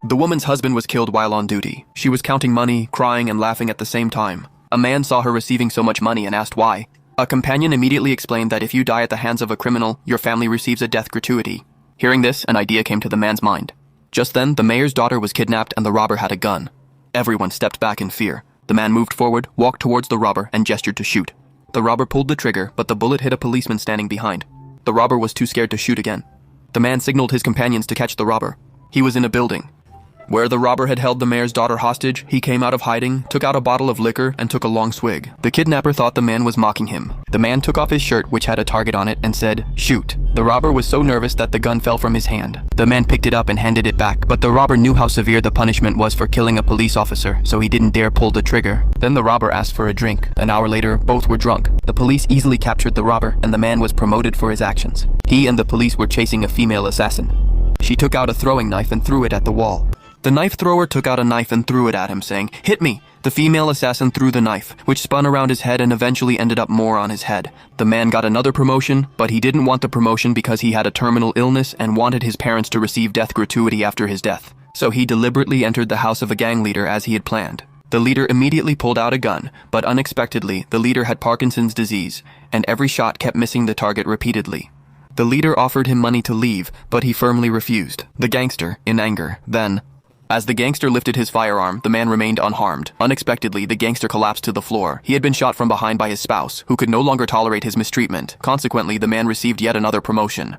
The woman's husband was killed while on duty. She was counting money, crying and laughing at the same time. A man saw her receiving so much money and asked why. A companion immediately explained that if you die at the hands of a criminal, your family receives a death gratuity. Hearing this, an idea came to the man's mind. Just then, the mayor's daughter was kidnapped and the robber had a gun. Everyone stepped back in fear. The man moved forward, walked towards the robber, and gestured to shoot. The robber pulled the trigger, but the bullet hit a policeman standing behind. The robber was too scared to shoot again. The man signaled his companions to catch the robber. He was in a building. Where the robber had held the mayor's daughter hostage, he came out of hiding, took out a bottle of liquor, and took a long swig. The kidnapper thought the man was mocking him. The man took off his shirt, which had a target on it, and said, "Shoot." The robber was so nervous that the gun fell from his hand. The man picked it up and handed it back, but the robber knew how severe the punishment was for killing a police officer, so he didn't dare pull the trigger. Then the robber asked for a drink. An hour later, both were drunk. The police easily captured the robber, and the man was promoted for his actions. He and the police were chasing a female assassin. She took out a throwing knife and threw it at the wall. The knife thrower took out a knife and threw it at him, saying, "Hit me!" The female assassin threw the knife, which spun around his head and eventually ended up more on his head. The man got another promotion, but he didn't want the promotion because he had a terminal illness and wanted his parents to receive death gratuity after his death. So he deliberately entered the house of a gang leader as he had planned. The leader immediately pulled out a gun, but unexpectedly, the leader had Parkinson's disease, and every shot kept missing the target repeatedly. The leader offered him money to leave, but he firmly refused. The gangster, in anger, then... As the gangster lifted his firearm, the man remained unharmed. Unexpectedly, the gangster collapsed to the floor. He had been shot from behind by his spouse, who could no longer tolerate his mistreatment. Consequently, the man received yet another promotion.